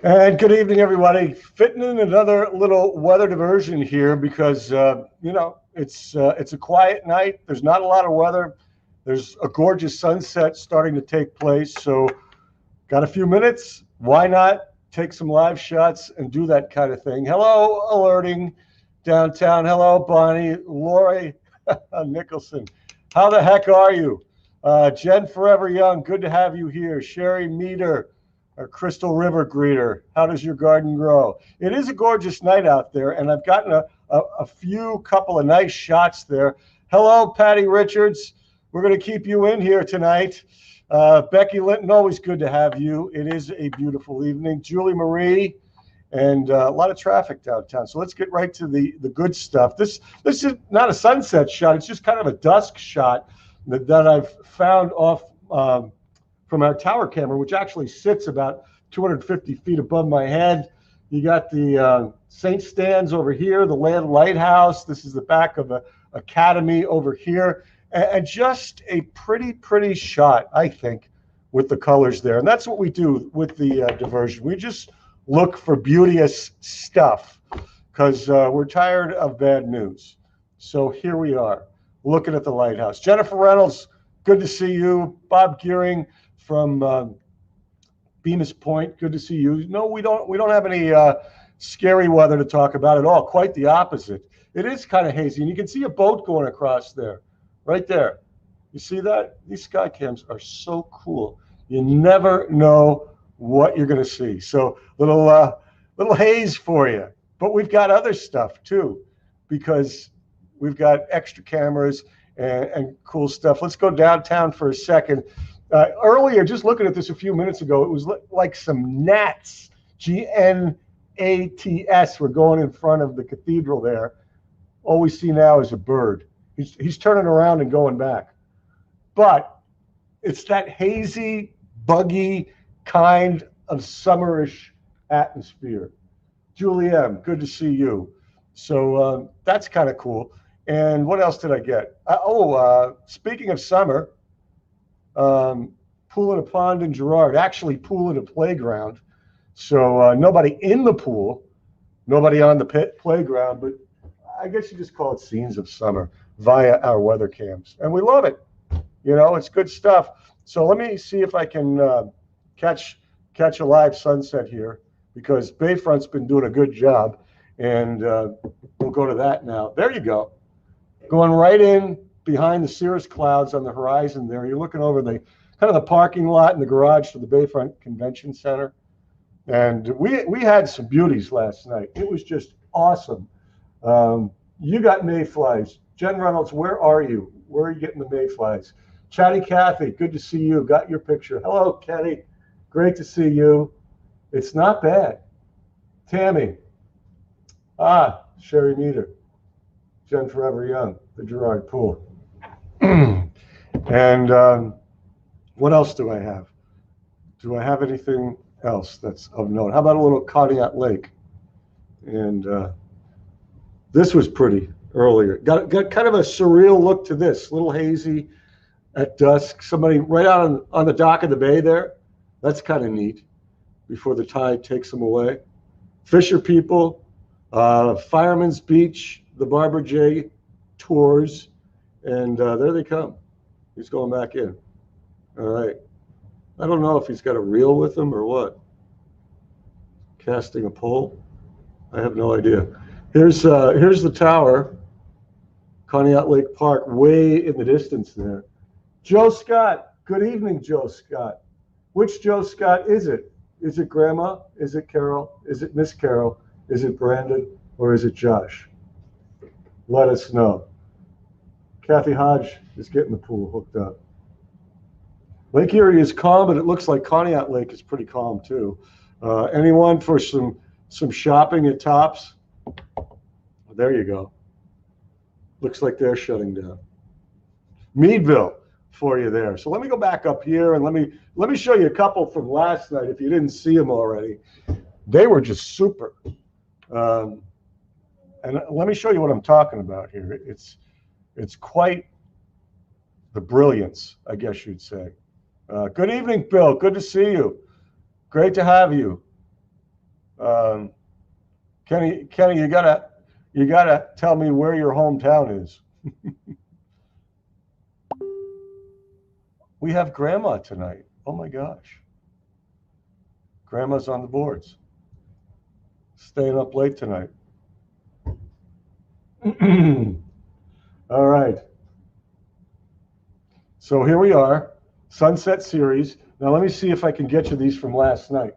And good evening, everybody. Fitting in another little weather diversion here because it's a quiet night. There's not a lot of weather. There's a gorgeous sunset starting to take place. So, got a few minutes. Why not take some live shots and do that kind of thing? Hello, alerting downtown. Hello, Bonnie, Lori Nicholson. How the heck are you? Jen Forever Young. Good to have you here. Sherry Meter. Our Crystal River greeter. How does your garden grow? It is a gorgeous night out there, and I've gotten a couple of nice shots there. Hello, Patty Richards. We're going to keep you in here tonight. Becky Linton, always good to have you. It is a beautiful evening. Julie Marie, and a lot of traffic downtown. So let's get right to the good stuff. This is not a sunset shot. It's just kind of a dusk shot that I've found off from our tower camera, which actually sits about 250 feet above my head. You got the St. Stan's over here, the Land Lighthouse. This is the back of the Academy over here. And just a pretty shot, I think, with the colors there. And that's what we do with the diversion. We just look for beauteous stuff because we're tired of bad news. So here we are, looking at the lighthouse. Jennifer Reynolds, good to see you. Bob Gearing from Bemis Point, good to see you. No, we don't have any scary weather to talk about at all. Quite the opposite. It is kind of hazy, and you can see a boat going across there, right there. You see that? These sky cams are so cool. You never know what you're going to see. So little haze for you. But we've got other stuff too, because we've got extra cameras and cool stuff. Let's go downtown for a second. Earlier, just looking at this a few minutes ago, it was like some gnats, Gnats, were going in front of the cathedral there. All we see now is a bird. He's turning around and going back. But it's that hazy, buggy kind of summerish atmosphere. Julie M., good to see you. So that's kind of cool. And what else did I get? Speaking of summer, pool in a pond in Girard, actually pool in a playground. So nobody in the pool, nobody on the playground, but I guess you just call it scenes of summer via our weather cams. And we love it. You know, it's good stuff. So let me see if I can catch a live sunset here, because Bayfront's been doing a good job. And we'll go to that now. There you go. Going right in behind the cirrus clouds on the horizon there. You're looking over the kind of the parking lot and the garage to the Bayfront Convention Center. And we had some beauties last night. It was just awesome. You got mayflies. Jen Reynolds, where are you? Where are you getting the mayflies? Chatty Cathy, good to see you. Got your picture. Hello, Kenny. Great to see you. It's not bad. Tammy. Sherry Meter. Jen Forever Young, the Girard Pool. And what else do I have? Do I have anything else that's of note? How about a little Conneaut Lake? And this was pretty earlier. Got kind of a surreal look to this. A little hazy at dusk. Somebody right out on the dock of the bay there. That's kind of neat. Before the tide takes them away. Fisher people, Fireman's Beach, the Barbara J. tours, and there they come. He's going back in. All right. I don't know if he's got a reel with him or what. Casting a pole. I have no idea. Here's the tower, Conneaut Lake Park, way in the distance there. Joe Scott. Good evening, Joe Scott. Which Joe Scott is it? Is it Grandma? Is it Carol? Is it Miss Carol? Is it Brandon? Or is it Josh? Let us know. Kathy Hodge is getting the pool hooked up. Lake Erie is calm, but it looks like Conneaut Lake is pretty calm too. Anyone for some shopping at Tops? There you go. Looks like they're shutting down. Meadville for you there. So let me go back up here and let me show you a couple from last night if you didn't see them already. They were just super. And let me show you what I'm talking about here. It's quite the brilliance, I guess you'd say. Good evening, Bill. Good to see you. Great to have you. Kenny, you gotta tell me where your hometown is. We have Grandma tonight. Oh my gosh. Grandma's on the boards. Staying up late tonight. All right. So here we are, Sunset Series. Now let me see if I can get you these from last night.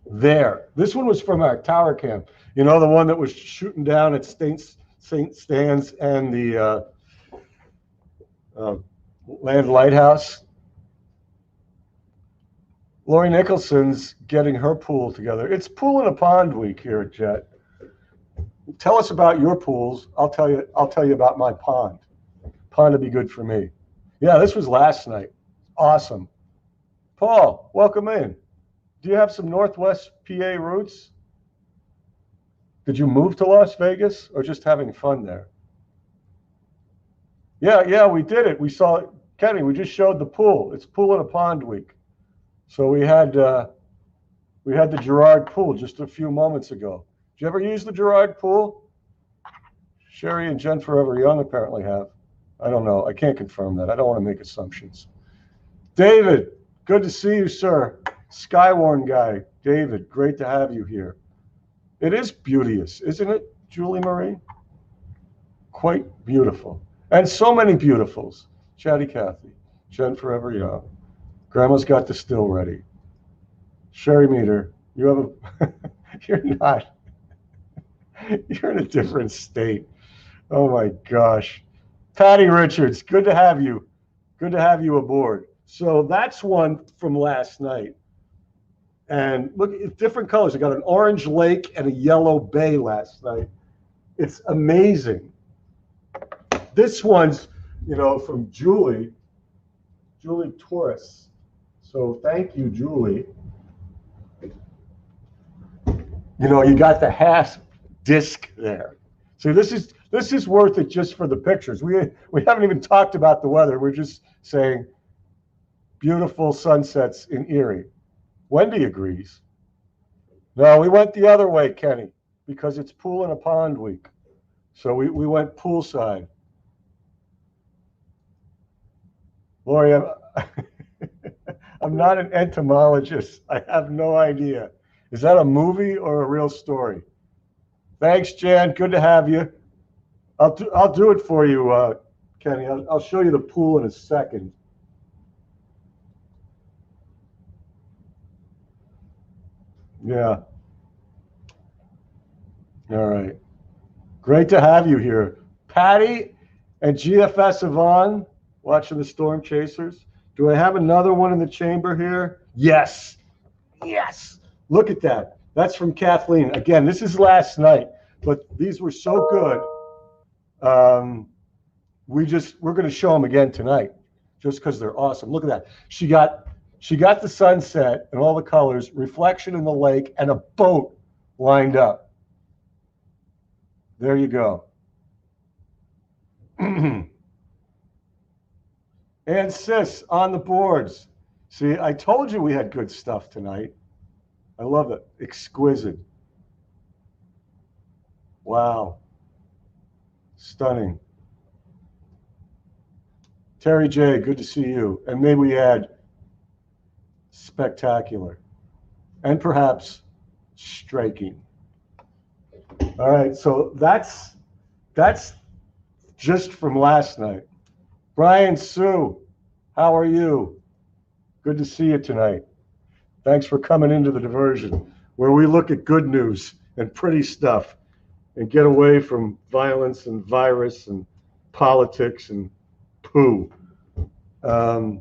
There. This one was from our tower cam. You know, the one that was shooting down at St. Stan's and the Land Lighthouse. Lori Nicholson's getting her pool together. It's Pool in a Pond week here at Jet. Tell us about your pools. I'll tell you about my pond. Pond would be good for me. Yeah, this was last night. Awesome. Paul, welcome in. Do you have some Northwest PA roots? Did you move to Las Vegas or just having fun there? Yeah, we did it. We saw Kenny. We just showed the pool. It's Pool in a Pond week. So we had the Girard pool just a few moments ago. Did you ever use the Girard pool? Sherry and Jen Forever Young apparently have. I don't know. I can't confirm that. I don't want to make assumptions. David, good to see you, sir. Skywarn guy, David, great to have you here. It is beauteous, isn't it, Julie Marie? Quite beautiful. And so many beautifuls. Chatty Cathy, Jen Forever Young. Grandma's got the still ready. Sherry Meter, you have a, you're not, you're in a different state. Oh my gosh. Patty Richards, good to have you. Good to have you aboard. So that's one from last night. And look, it's different colors. I got an orange lake and a yellow bay last night. It's amazing. This one's, from Julie Torres. So thank you, Julie. You got the half disc there. So this is worth it just for the pictures. We haven't even talked about the weather. We're just saying beautiful sunsets in Erie. Wendy agrees. No, we went the other way, Kenny, because it's Pool in a Pond week. So we went poolside. Lori, I'm not an entomologist. I have no idea. Is that a movie or a real story? Thanks, Jan. Good to have you. I'll do it for you, Kenny. I'll show you the pool in a second. Yeah. All right. Great to have you here. Patty and GFS Yvonne watching the Storm Chasers. Do I have another one in the chamber here? Yes. Yes. Look at that. That's from Kathleen. Again, this is last night, but these were so good. We're going to show them again tonight just because they're awesome. Look at that. She got the sunset and all the colors, reflection in the lake, and a boat lined up. There you go. And Sis on the boards. See, I told you we had good stuff tonight. I love it. Exquisite. Wow. Stunning. Terry J, good to see you. And may we add spectacular and perhaps striking. All right, so that's just from last night. Brian Sue, how are you? Good to see you tonight. Thanks for coming into the Diversion, where we look at good news and pretty stuff and get away from violence and virus and politics and poo. Fire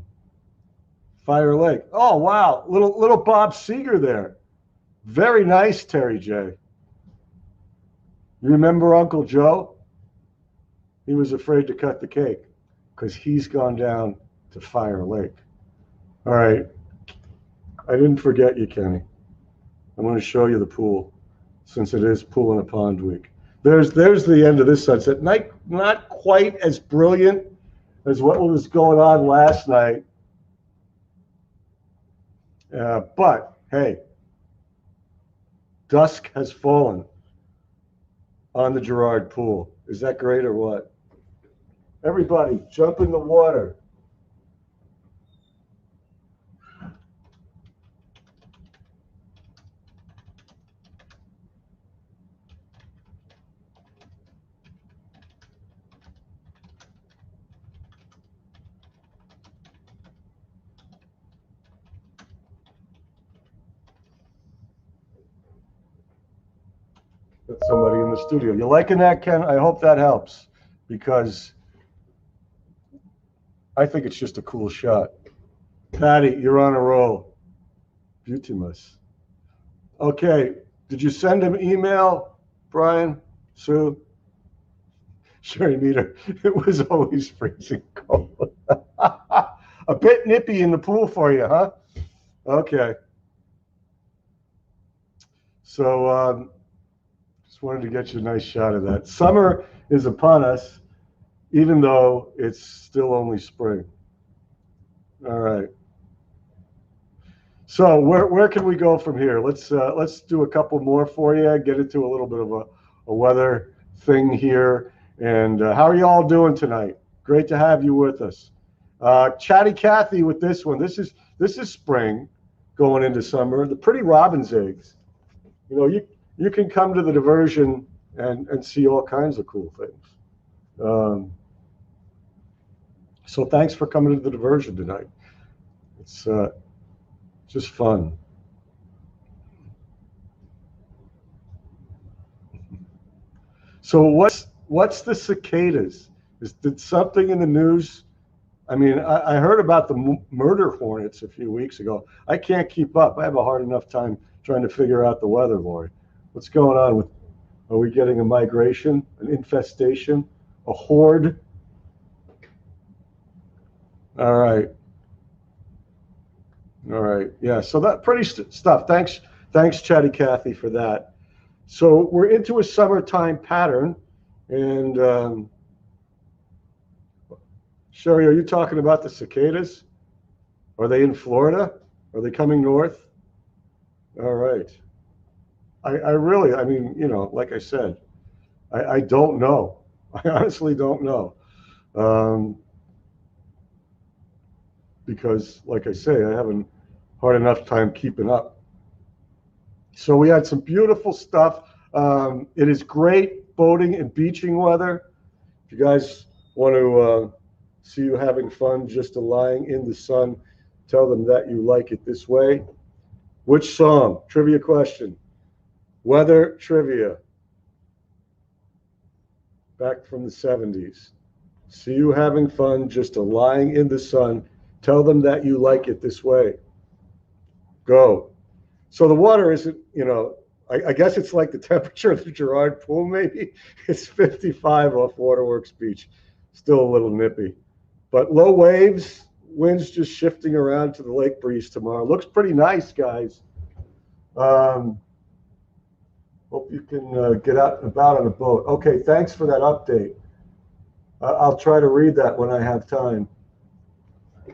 Lake. Oh, wow. Little Bob Seeger there. Very nice, Terry J. You remember Uncle Joe? He was afraid to cut the cake because he's gone down to Fire Lake. All right. I didn't forget you, Kenny. I'm going to show you the pool since it is Pool in a Pond week. There's the end of this sunset. Not quite as brilliant as what was going on last night. But, hey, dusk has fallen on the Girard Pool. Is that great or what? Everybody, jump in the water. Got somebody in the studio. You liking that, Ken? I hope that helps because I think it's just a cool shot. Patty, you're on a roll. Beautimus. Okay. Did you send him email, Brian? Sue? Sherry Meter. It was always freezing cold. A bit nippy in the pool for you, huh? Okay. So just wanted to get you a nice shot of that. Summer is upon us, even though it's still only spring. All right. So where can we go from here? Let's do a couple more for you. Get into a little bit of a weather thing here. And how are you all doing tonight? Great to have you with us. Chatty Cathy with this one. This is spring going into summer. The pretty robin's eggs. You know, you can come to the diversion and see all kinds of cool things. So thanks for coming to the diversion tonight. It's just fun. So what's the cicadas? Did something in the news? I mean, I heard about the murder hornets a few weeks ago. I can't keep up. I have a hard enough time trying to figure out the weather, Lori. What's going on with? Are we getting a migration, an infestation, a horde? All right. All right. Yeah. So that pretty stuff. Thanks, Chatty Cathy, for that. So we're into a summertime pattern, and Sherry, are you talking about the cicadas? Are they in Florida? Are they coming north? All right. I mean, you know, like I said, I don't know. I honestly don't know. Because, like I say, I haven't hard enough time keeping up. So we had some beautiful stuff. It is great boating and beaching weather. If you guys want to see you having fun just lying in the sun, tell them that you like it this way. Which song? Trivia question. Weather trivia. Back from the 70s. See you having fun just lying in the sun. Tell them that you like it this way. Go. So the water isn't, you know, I guess it's like the temperature of the Girard Pool, maybe. It's 55 off Waterworks Beach. Still a little nippy. But low waves, winds just shifting around to the lake breeze tomorrow. Looks pretty nice, guys. Hope you can get out and about on a boat. Okay, thanks for that update. I'll try to read that when I have time.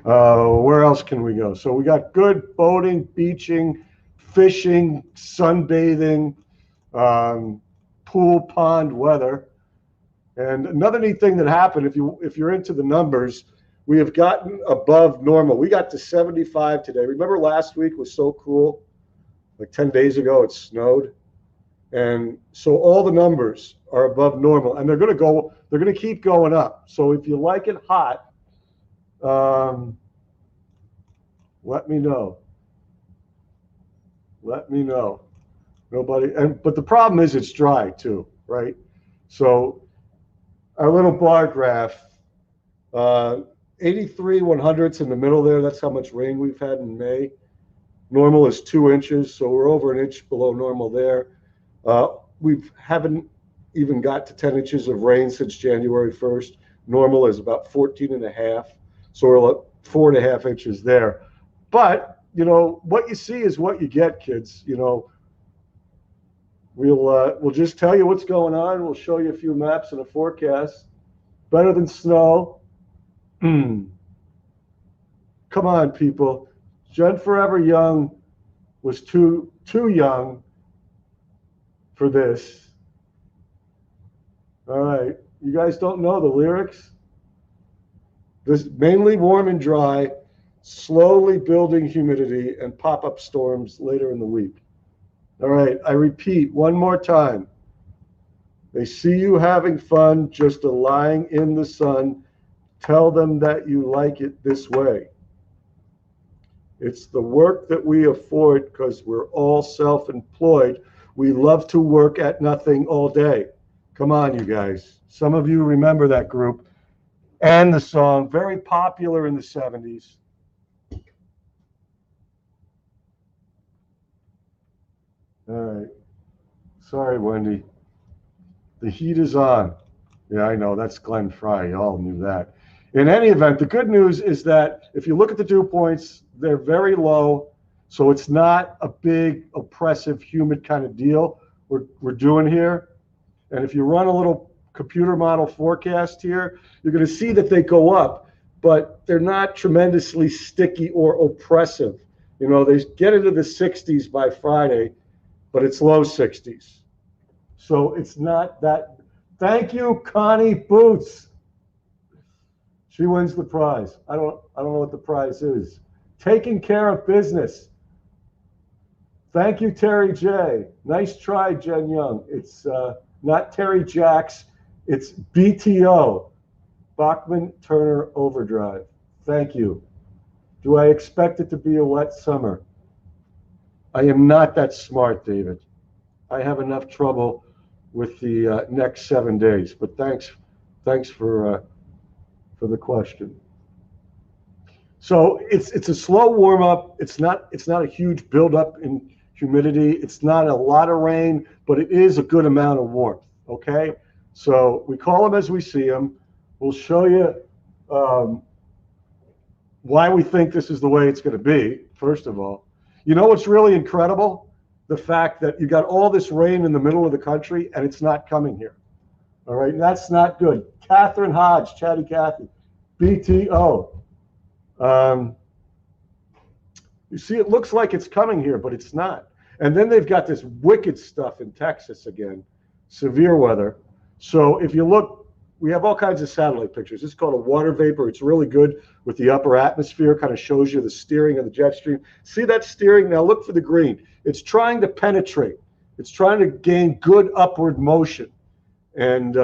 Where else can we go? So we got good boating, beaching, fishing, sunbathing, pool, pond weather. And another neat thing that happened, if you're into the numbers, we have gotten above normal. We got to 75 today. Remember last week was so cool? Like 10 days ago, it snowed. And so all the numbers are above normal, and they're going to keep going up. So if you like it hot, let me know. Let me know. But the problem is it's dry too, right? So our little bar graph, 83 100ths in the middle there. That's how much rain we've had in May. Normal is 2 inches, so we're over an inch below normal there. We haven't even got to 10 inches of rain since January 1st. Normal is about 14 and a half, so we're like 4.5 inches there. But, you know, what you see is what you get, kids. You know, we'll just tell you what's going on. We'll show you a few maps and a forecast. Better than snow. Come on, people. Jen Forever Young was too young for this. All right. You guys don't know the lyrics? This mainly warm and dry, slowly building humidity and pop-up storms later in the week. All right. I repeat one more time. They see you having fun, just lying in the sun. Tell them that you like it this way. It's the work that we afford because we're all self-employed. We love to work at nothing all day. Come on, you guys. Some of you remember that group and the song, very popular in the 70s. All right. Sorry, Wendy. The heat is on. Yeah, I know. That's Glenn Fry. You all knew that. In any event, the good news is that if you look at the dew points, they're very low. So it's not a big, oppressive, humid kind of deal we're doing here. And if you run a little computer model forecast here, you're going to see that they go up, but they're not tremendously sticky or oppressive. You know, they get into the 60s by Friday, but it's low 60s. So it's not that. Thank you, Connie Boots. She wins the prize. I don't know what the prize is. Taking care of business. Thank you, Terry J. Nice try, Jen Young. It's not Terry Jacks. It's BTO, Bachman Turner Overdrive. Thank you. Do I expect it to be a wet summer? I am not that smart, David. I have enough trouble with the next 7 days. But thanks for the question. So it's a slow warm up. It's not a huge buildup in humidity. It's not a lot of rain, but it is a good amount of warmth. Okay, so we call them as we see them. We'll show you why we think this is the way it's going to be. First of all, you know what's really incredible? The fact that you got all this rain in the middle of the country and it's not coming here. All right, that's not good. Catherine Hodge, Chatty Cathy, BTO. You see, it looks like it's coming here, but it's not. And then they've got this wicked stuff in Texas again, severe weather. So if you look, we have all kinds of satellite pictures. It's called a water vapor. It's really good with the upper atmosphere, kind of shows you the steering of the jet stream. See that steering? Now look for the green. It's trying to penetrate. It's trying to gain good upward motion. And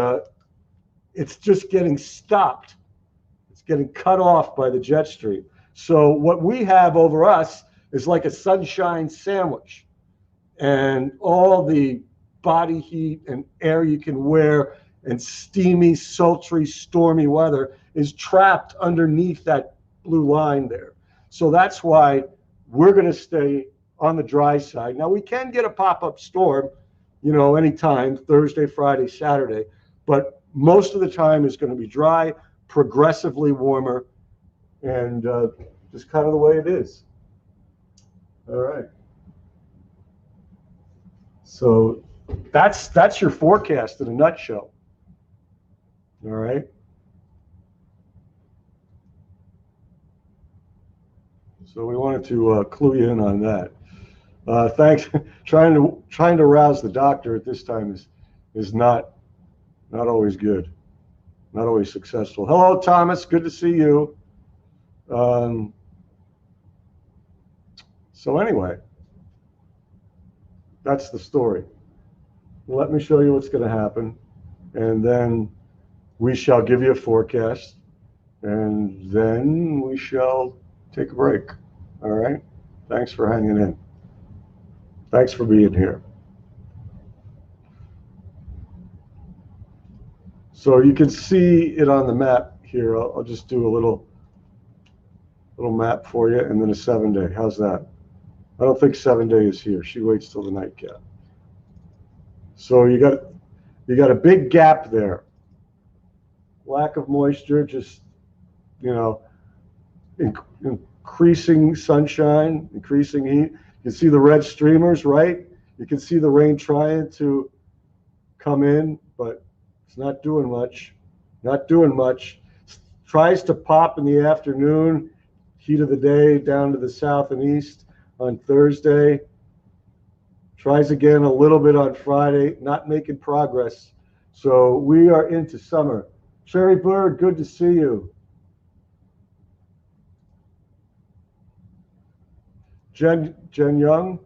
it's just getting stopped. It's getting cut off by the jet stream. So what we have over us is like a sunshine sandwich. And all the body heat and air you can wear and steamy, sultry, stormy weather is trapped underneath that blue line there. So that's why we're going to stay on the dry side. Now, we can get a pop-up storm, you know, anytime, Thursday, Friday, Saturday, but most of the time is going to be dry, progressively warmer, and just kind of the way it is. All right. So that's your forecast in a nutshell. All right. So we wanted to clue you in on that. Thanks. trying to rouse the doctor at this time is not always good, not always successful. Hello, Thomas. Good to see you. So anyway, that's the story. Let me show you what's going to happen, and then we shall give you a forecast, and then we shall take a break. All right? Thanks for hanging in. Thanks for being here. So you can see it on the map here. I'll just do a little map for you, and then a 7-day. How's that? I don't think 7-day is here. She waits till the nightcap. So you got a big gap there. Lack of moisture, just, you know, increasing sunshine, increasing heat. You can see the red streamers, right? You can see the rain trying to come in, but it's not doing much. Not doing much. Tries to pop in the afternoon, heat of the day down to the south and east on Thursday. Tries again a little bit on Friday, not making progress. So we are into summer. Sherry Bird, good to see you. Jen Young,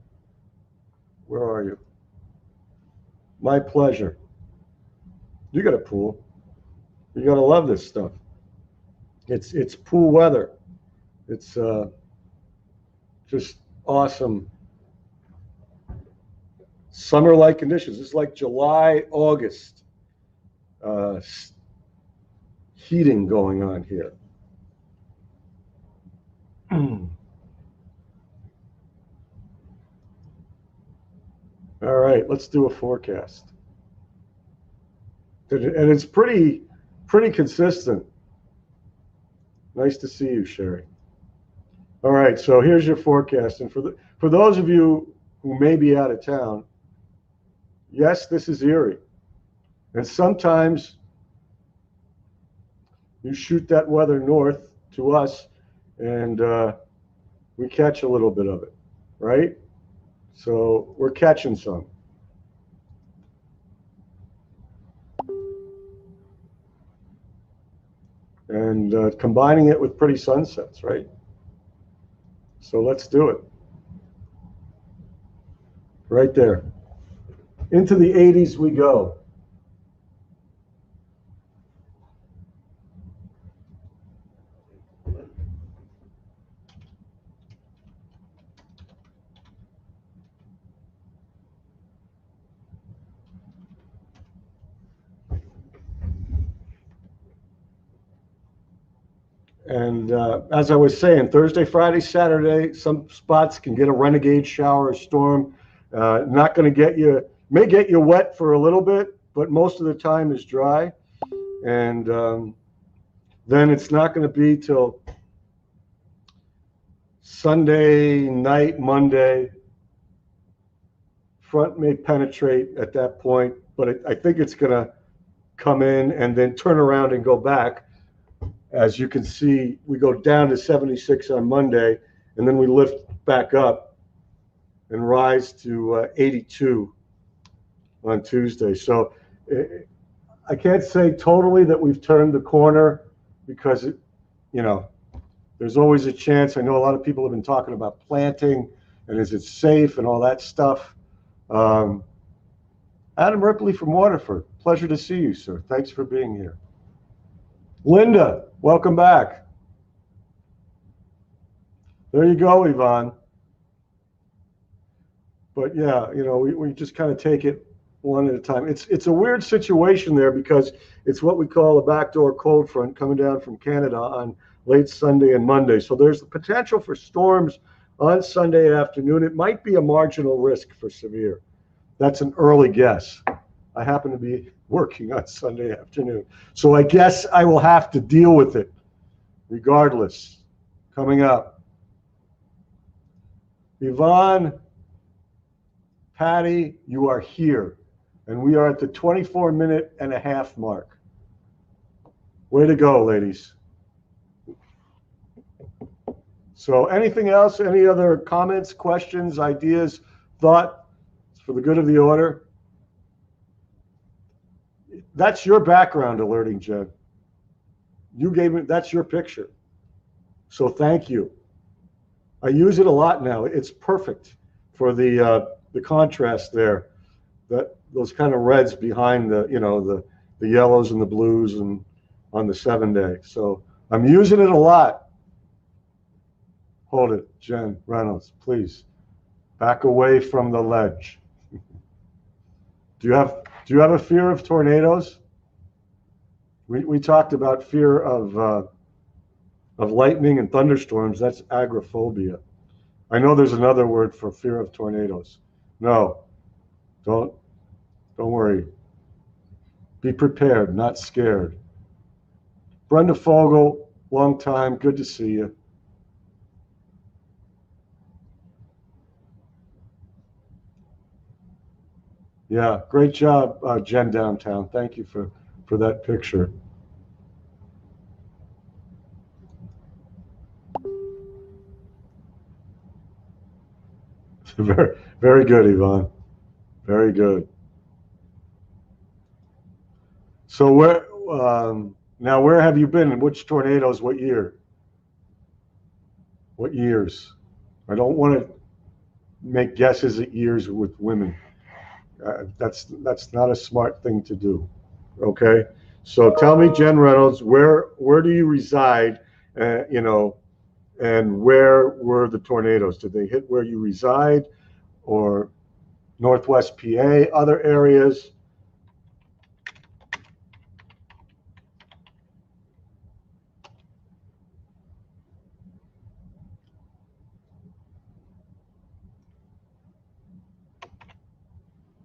where are you? My pleasure. You got a pool. You got to love this stuff. It's pool weather. It's just awesome. Summer-like conditions. It's like July, August. Heating going on here. All right, let's do a forecast. And it's pretty consistent. Nice to see you, Sherry. All right, so here's your forecast. And for those of you who may be out of town, yes, this is Erie. And sometimes you shoot that weather north to us, and we catch a little bit of it, right? So we're catching some. And combining it with pretty sunsets, right? So let's do it. Right there. Into the 80s we go. And as I was saying, Thursday, Friday, Saturday, some spots can get a renegade shower or storm. Not going to get you, may get you wet for a little bit, but most of the time is dry. And then it's not going to be till Sunday night, Monday. Front may penetrate at that point, but I think it's going to come in and then turn around and go back. As you can see, we go down to 76 on Monday, and then we lift back up and rise to 82 on Tuesday. So I can't say totally that we've turned the corner because, there's always a chance. I know a lot of people have been talking about planting and is it safe and all that stuff. Adam Ripley from Waterford, pleasure to see you, sir. Thanks for being here. Linda, welcome back. There you go, Yvonne. But yeah, we just kind of take it one at a time. It's a weird situation there because it's what we call a backdoor cold front coming down from Canada on late Sunday and Monday. So there's the potential for storms on Sunday afternoon. It might be a marginal risk for severe. That's an early guess. I happen to be working on Sunday afternoon. So I guess I will have to deal with it regardless. Coming up. Yvonne, Patty, you are here. And we are at the 24-minute-and-a-half mark. Way to go, ladies. So anything else? Any other comments, questions, ideas, thought for the good of the order? That's your background alerting, Jen. You gave me, that's your picture. So thank you. I use it a lot now. It's perfect for the contrast there. Those kind of reds behind the yellows and the blues and on the 7-day. So I'm using it a lot. Hold it, Jen Reynolds, please. Back away from the ledge. Do you have a fear of tornadoes? We talked about fear of lightning and thunderstorms. That's agoraphobia. I know there's another word for fear of tornadoes. No, don't worry. Be prepared, not scared. Brenda Fogel, long time. Good to see you. Yeah, great job, Jen Downtown. Thank you for that picture. Very, very good, Yvonne. Very good. So now where have you been? And which tornadoes? What year? What years? I don't want to make guesses at years with women. That's not a smart thing to do. Okay. So tell me, Jen Reynolds, where do you reside? You know, and where were the tornadoes? Did they hit where you reside, or Northwest PA, other areas?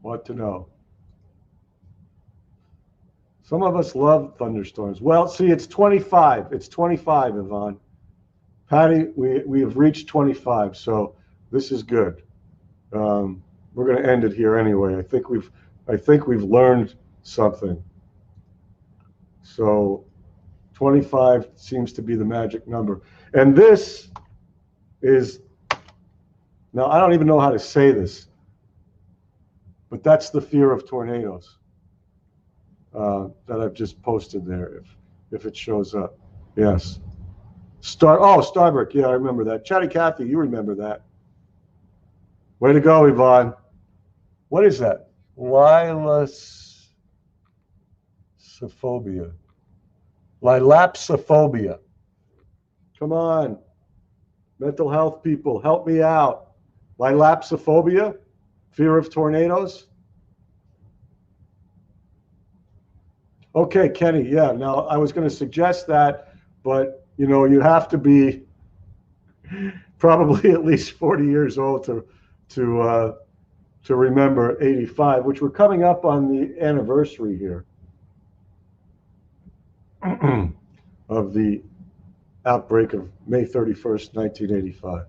Want to know. Some of us love thunderstorms. Well, see, it's 25. It's 25, Yvonne. Patty, we have reached 25, so this is good. We're going to end it here anyway. I think we've learned something. So 25 seems to be the magic number. And this is, now I don't even know how to say this, but that's the fear of tornadoes that I've just posted there, if it shows up. Yes. Starbrook. Yeah, I remember that. Chatty Cathy, you remember that. Way to go, Yvonne. What is that? Lilapsophobia. Lilapsophobia. Come on. Mental health people, help me out. Lilapsophobia? Fear of tornadoes? Okay, Kenny, yeah. Now, I was going to suggest that, but, you have to be probably at least 40 years old to remember 85, which we're coming up on the anniversary here of the outbreak of May 31st, 1985.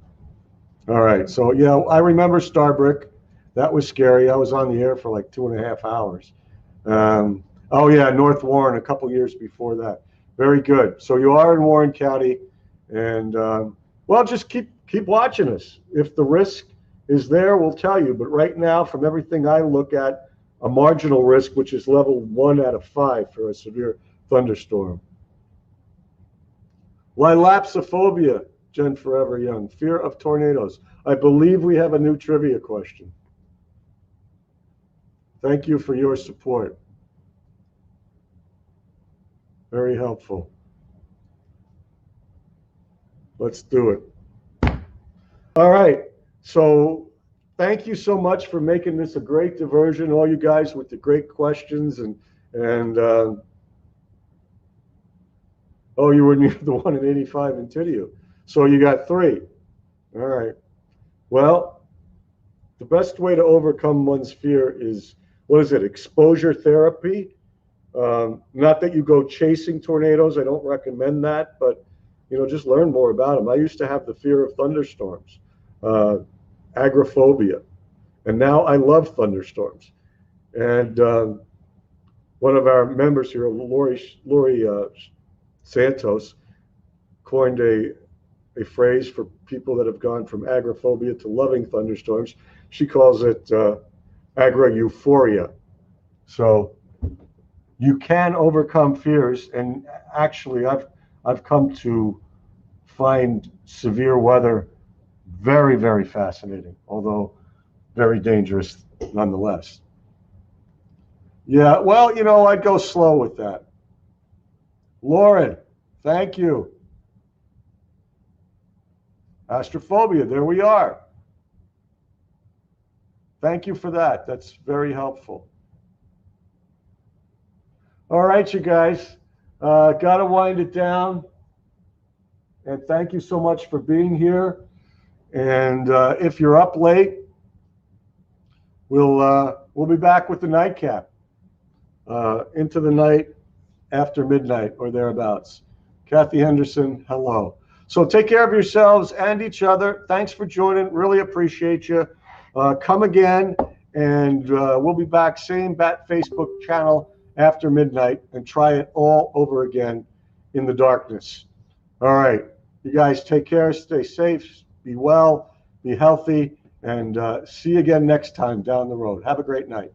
All right, so yeah, I remember Starbrook. That was scary. I was on the air for like 2.5 hours. Oh yeah, North Warren a couple years before that. Very good. So you are in Warren County, and well, just keep watching us. If the risk is there, we'll tell you. But right now, from everything I look at, a marginal risk, which is level 1 out of 5 for a severe thunderstorm. Lilapsophobia, Jen Forever Young. Fear of tornadoes. I believe we have a new trivia question. Thank you for your support. Very helpful. Let's do it. All right. So thank you so much for making this a great diversion, all you guys with the great questions and oh, you were near the one in 85 in Tidio. So you got 3. All right. Well, the best way to overcome one's fear is, what is it, exposure therapy? Not that you go chasing tornadoes. I don't recommend that, but just learn more about them. I used to have the fear of thunderstorms, agoraphobia, and now I love thunderstorms. And one of our members here, Lori Santos, coined a phrase for people that have gone from agoraphobia to loving thunderstorms. She calls it agoraeuphoria. So you can overcome fears, and actually I've come to find severe weather very, very fascinating, although very dangerous nonetheless. Yeah, well, I'd go slow with that. Lauren, thank you. Astrophobia, there we are. Thank you for that. That's very helpful. All right, you guys, got to wind it down. And thank you so much for being here. And if you're up late, we'll be back with the nightcap into the night after midnight or thereabouts. Kathy Henderson, hello. So take care of yourselves and each other. Thanks for joining. Really appreciate you. Come again, and we'll be back, same Bat Facebook channel after midnight, and try it all over again in the darkness. All right. You guys take care. Stay safe. Be well. Be healthy. And see you again next time down the road. Have a great night.